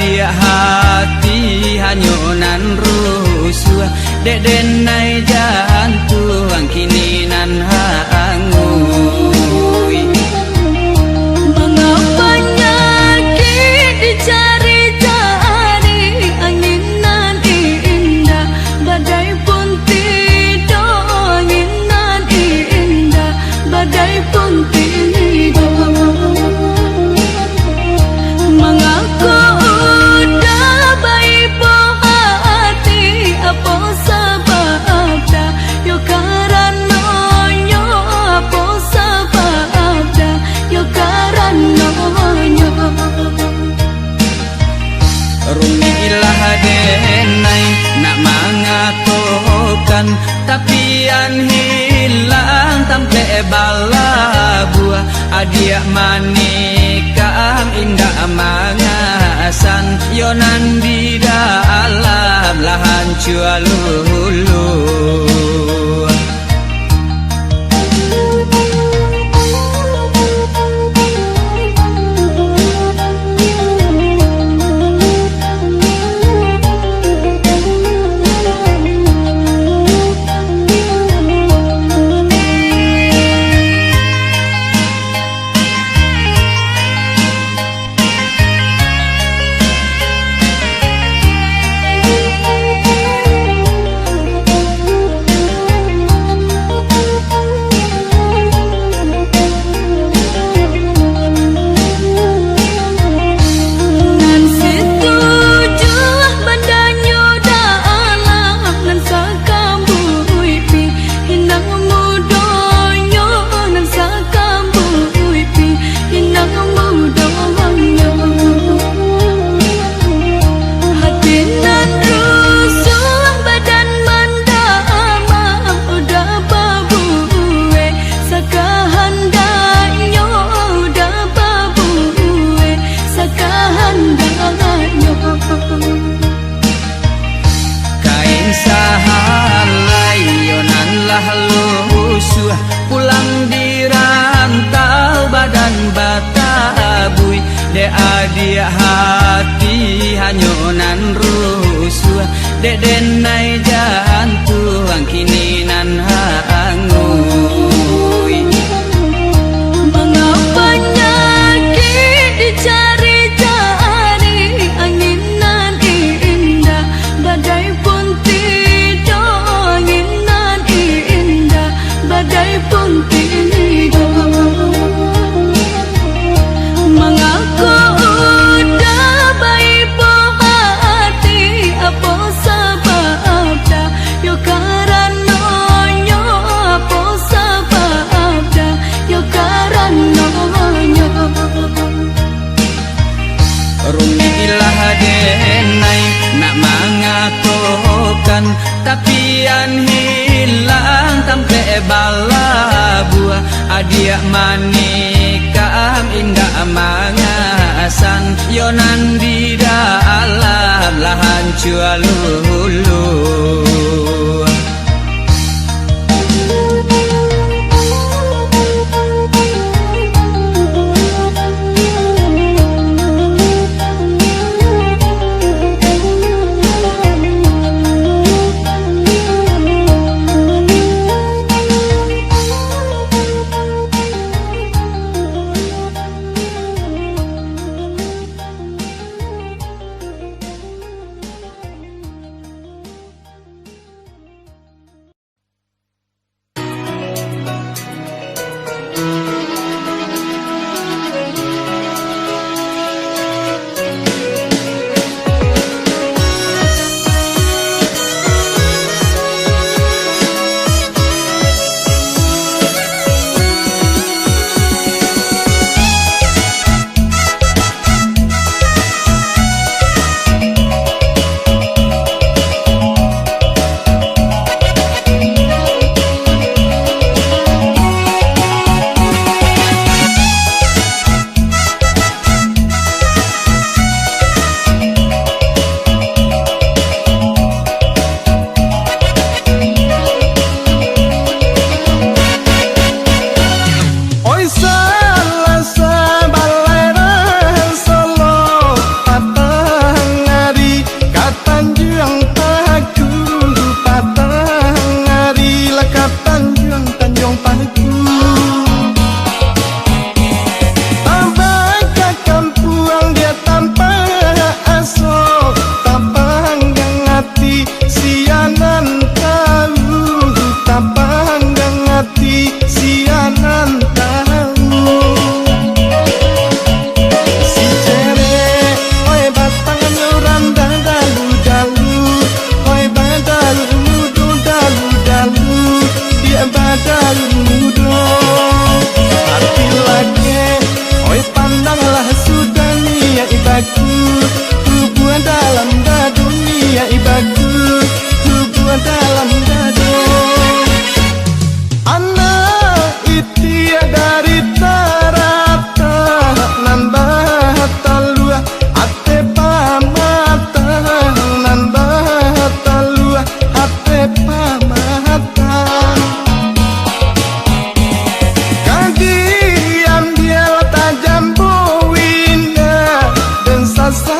dia hati hanyonan rusuh dedenai jantung kini nan hangui. Mengapa nyakit dicari-cari angin nan indah, badai pun tidur, angin nan indah, badai pun tidur. Mengaku udah baik hati, apa sebab dah yo karano yo, apa sebab dah yo karano yo. Rumilah denai nak mengatokan tapi an hilang tampe bala buah adia manikam indah mangasan yonan di dalam lahan cualulu. Kain sahalai yonan lah lusuh pulang di rantau badan batabui de adia hati hanyonan rusuh de denai jantung kini nan hangui. Mengapa nyakit dicari-cari angin nan indah, badai pun tidur, angin nan indah, badai pun tidur. Mengaku udah baik hati, apa sebab dah yo karano yo, apa sebab dah yo karano yo. Rumilah denai nak mengatokan tapi an hilang tampe bala buah adia manikam indah mangasan yonan di dalam lahan cualulu.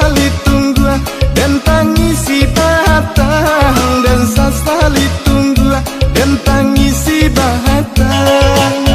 sasali tunggu dan tangisi batang, dan sasali tunggu dan tangisi batang.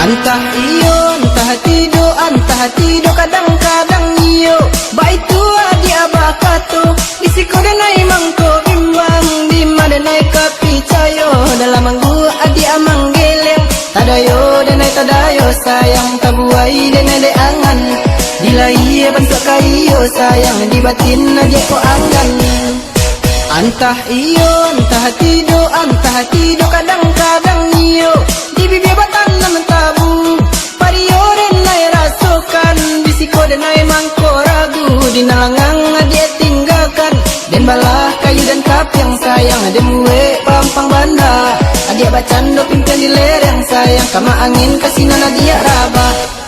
Antah iyo, antah tido kadang-kadang iyo. Baik tua dia bakato, bisiko denai mangko bimbang, di mana naik kapicayo, dalam manggu adi amang geleng. Tadayo denai tadayo sayang, tabuai denai de angan. Bila iya bantu kayo sayang, di batin aja ko angan. Antah iyo, antah tido kadang-kadang iyo. Di bibir batan naman tabu, pariyo denai rasukan, bisiko denai mangko ragu, di nalangang dia tinggalkan. Den balah kayu dan kapiang sayang, den muwe pampang banda. Adia bacando pimpin di lereng sayang, kama angin kasina dia rabah.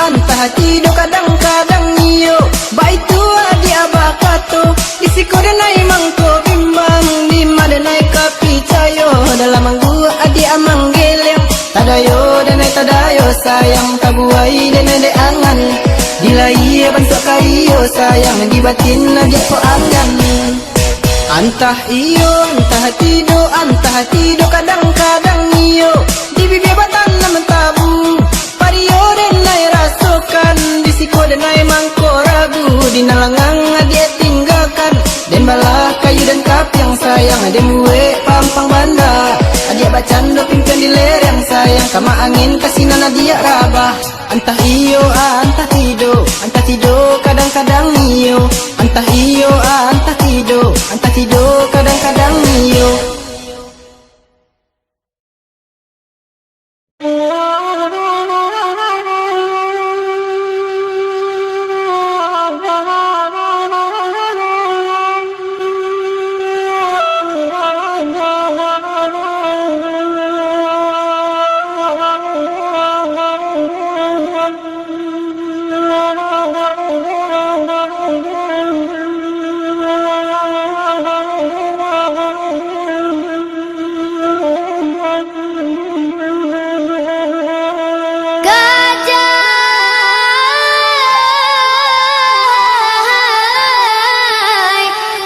Antah tido kadang-kadang iyo. Baik tua dia bakato, bisiko denai mangko bimbang, di mana naik kapicayo, dalam manggu adi amang geleng. Tadayo denai tadayo sayang, tabuai denai de angan. Bila iya bantu kayo sayang, di batin aja ko angan. Antah iyo, antah tido kadang-kadang iyo. Di bibir batan naman tabu, pariyo denai rasukan, bisiko denai mangko ragu, di nalangang dia tinggalkan. Den balah kayu dan kapiang sayang, den muwe pampang banda. Adia bacando pimpin di lereng sayang, kama angin kasina dia rabah. Antah iyo, antah tido kadang-kadang iyo. Antah iyo, antah tido kadang-kadang iyo.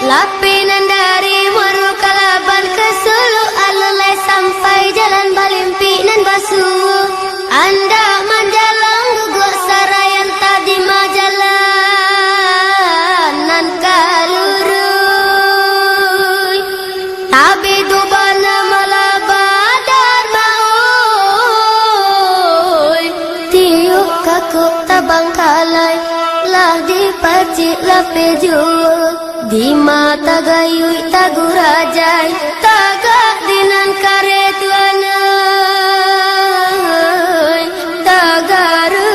Lapinan dari Muru Kalaban ke Sulu, alulai sampai jalan Balimpi nan Basuh. Anda menjalang guguk sarayan tadi majalan nan kalurui. Tabi dubana malabadar maui. Tiuk kakuk tabang kalai, lah dipacik lapejul. Di mata gayui tagu rajai, tagak dinan karet wanai, tagarubui.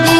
Di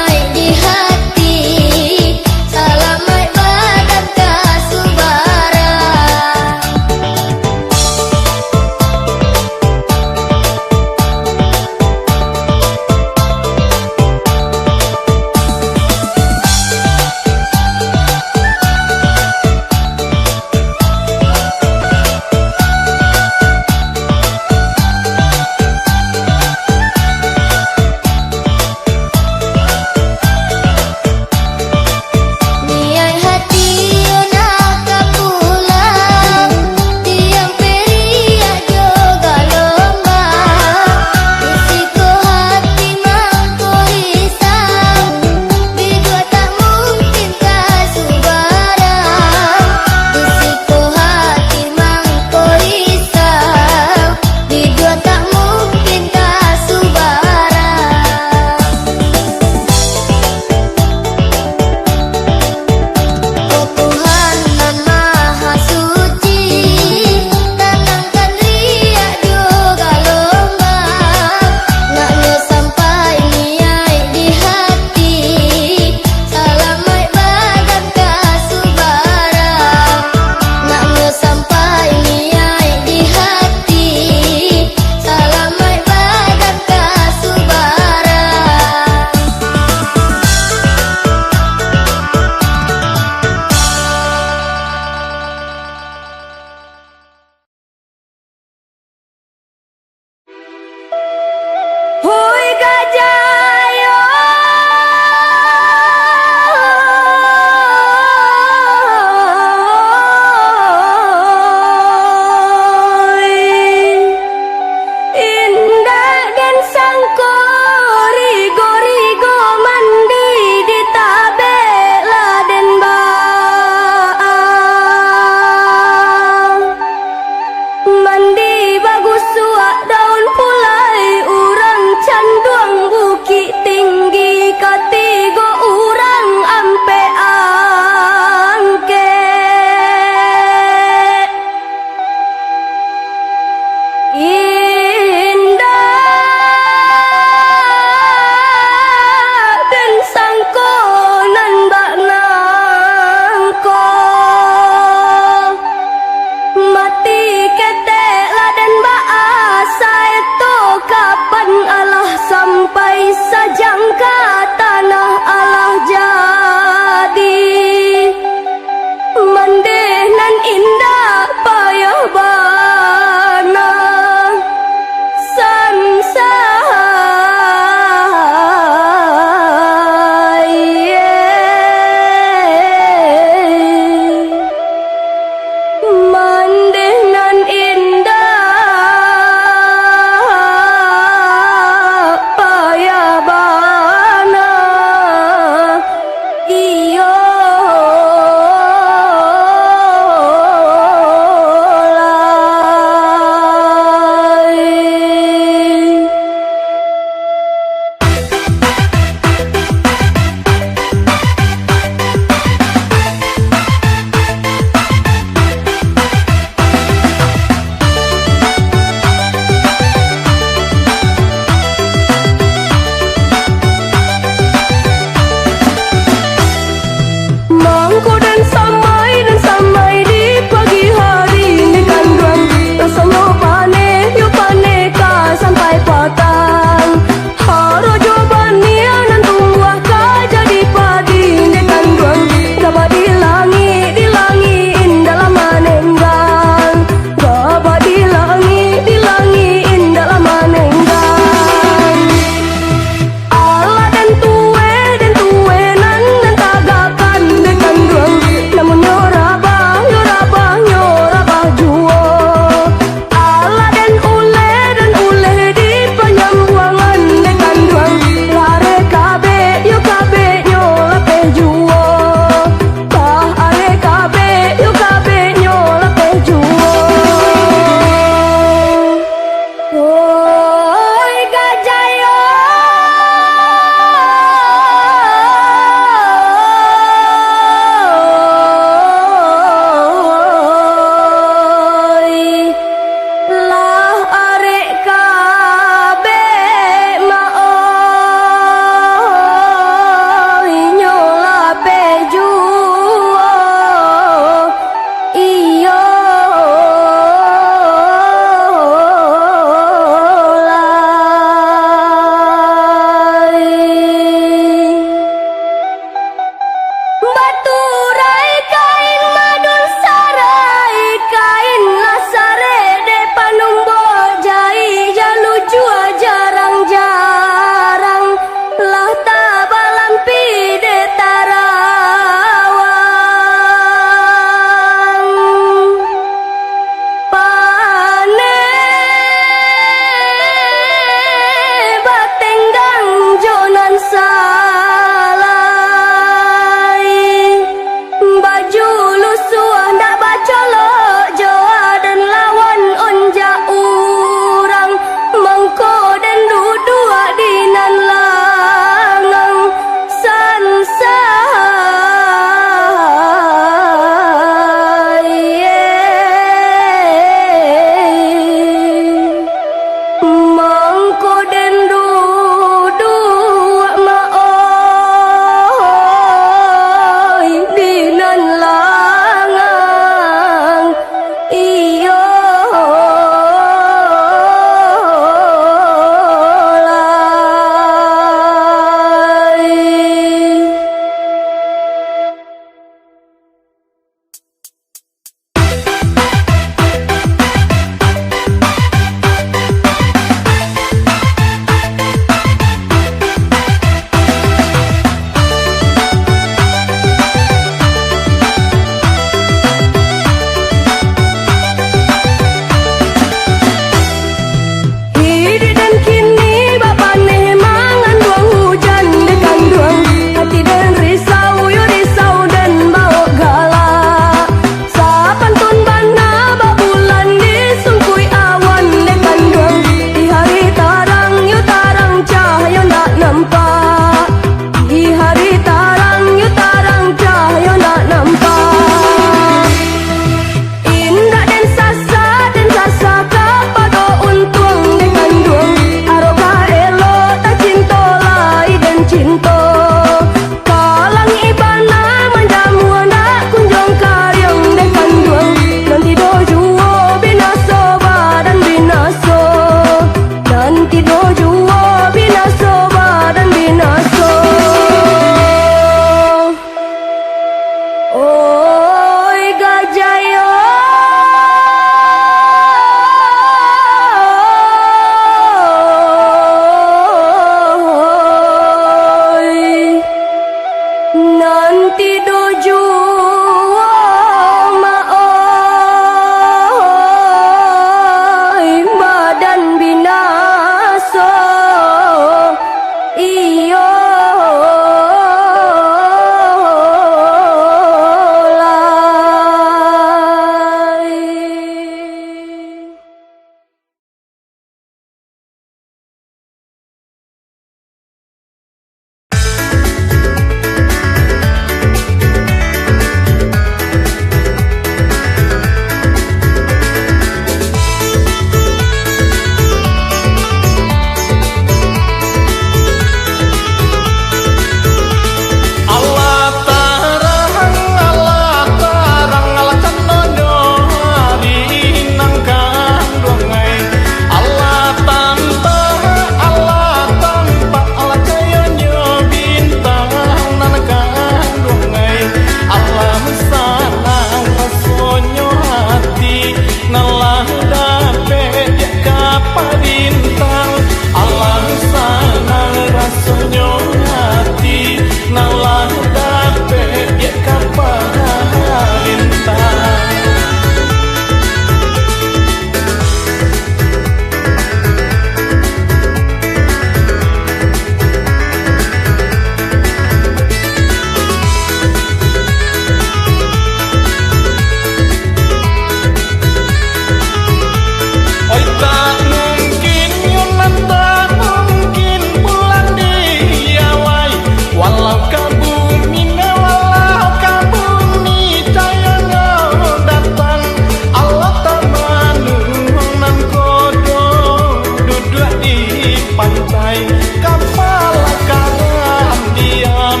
Kepala karam diam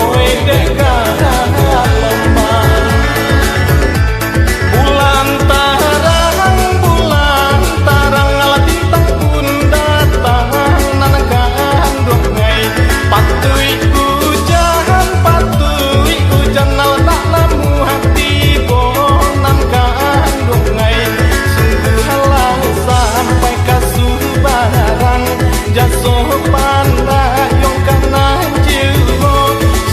oi dekat lemah. Bulan tarang ala bintang pun datang nanakan dongai. Patui hujan ala tak namu hati bonan kan dongai. Sungguh halang sampai kasuh barang jaso pandai yang kanan jiwa.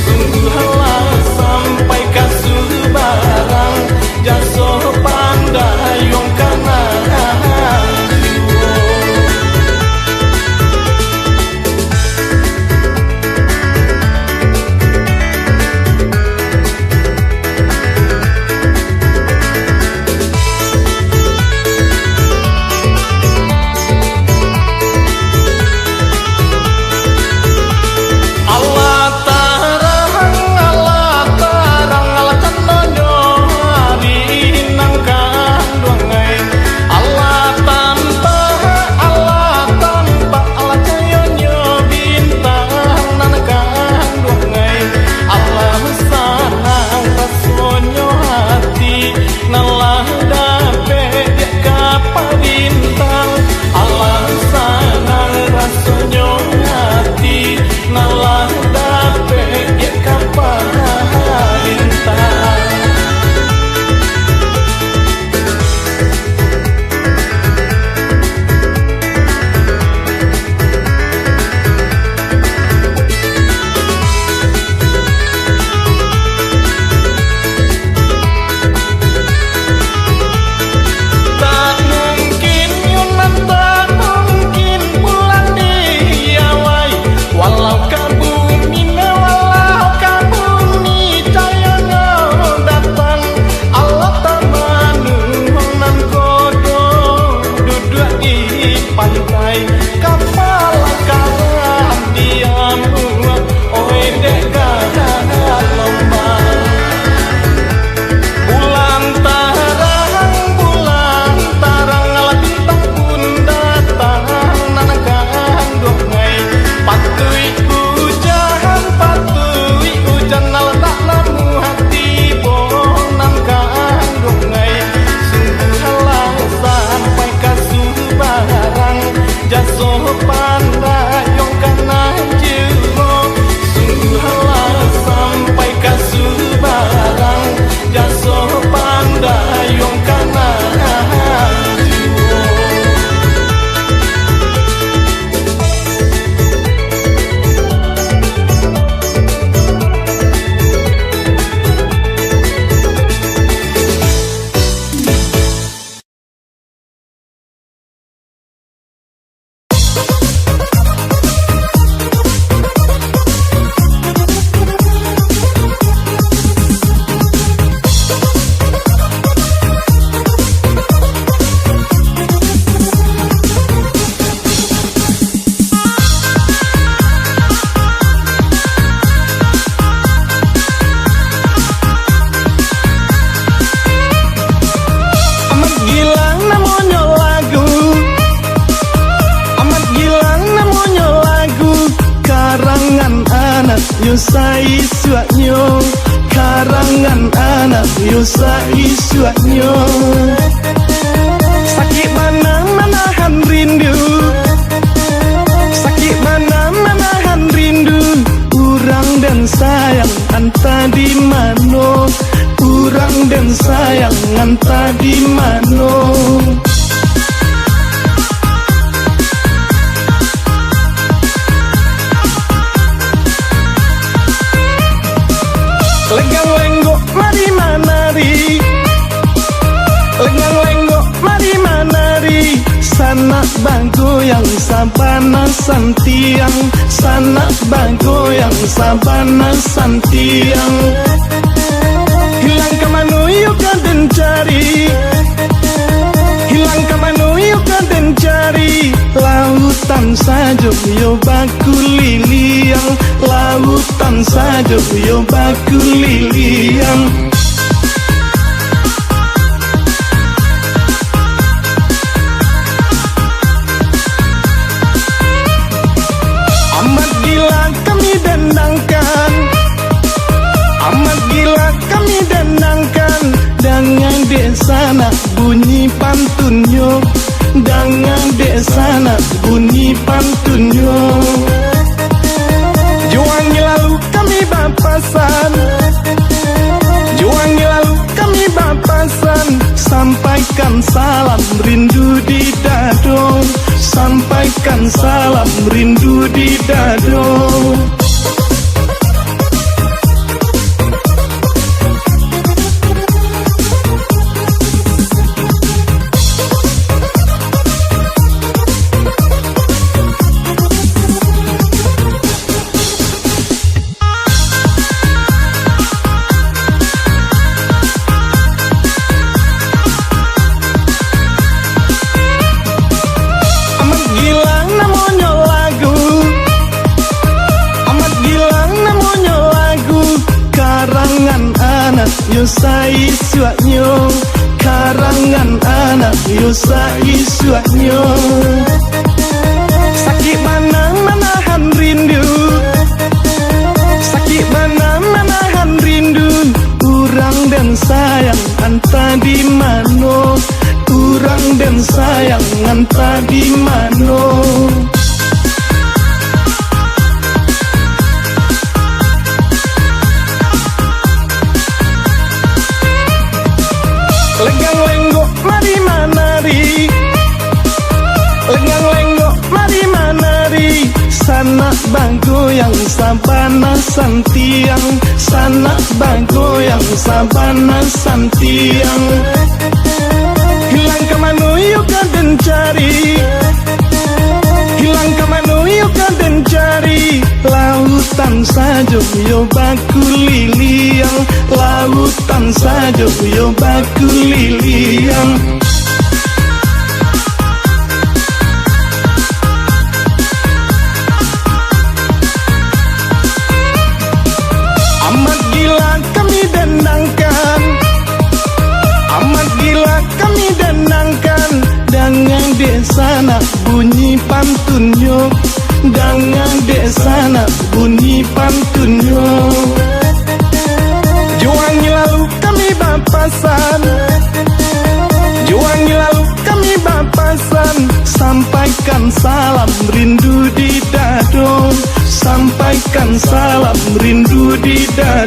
Sungguh halang sampai kasuh barang jaso pandai yang kanan jiwa. Yusai suaknyo karangan anak Yusai suaknyo. Sakit mana menahan rindu, sakit mana menahan rindu. Urang dan sayang anta di mano, urang dan sayang anta di mano. Lenggang lenggok mari manari, lenggang lenggok mari manari. Sanak banggoyang sabana santiang, sanak banggoyang sabana santiang. Hilang ke manuyu kaden cari, hilang ke manuyu kaden cari. Lautan saja yo baku liliang, lautan saja yo baku liliang. kami dendangkan, amat gila kami dendangkan. Dengan desa nak bunyi pantunyo, dengan desa nak bunyi pantunyo. Juangi lalu kami bapasan, juangi lalu kami bapasan. Sampaikan salam rindu di dado, sampaikan salam rindu di dado. Yosai suaknyo, karangan anak Yosai suaknyo. Sakit mana menahan rindu, sakit mana menahan rindu. Urang dan sayang anta di mano, urang dan sayang anta di mano. Lenggang lenggok mari manari, lenggang lenggok mari manari. Sanak bagoyang sabana santiang, sanak bagoyang sabana santiang. Hilang kemana yuk kaden cari, hilang kemana yuk kaden cari. Lautan saja yo baku liliang, lautan saja yo baku liliang. Amat gila kami dendangkan, amat gila kami dendangkan. Dengan desa nak bunyi pantunyo, dengan desa nak bunyi pantunyo. Juangi lalu kami bapasan, juangi lalu kami bapasan. Sampaikan salam rindu di dado, sampaikan salam rindu di dado.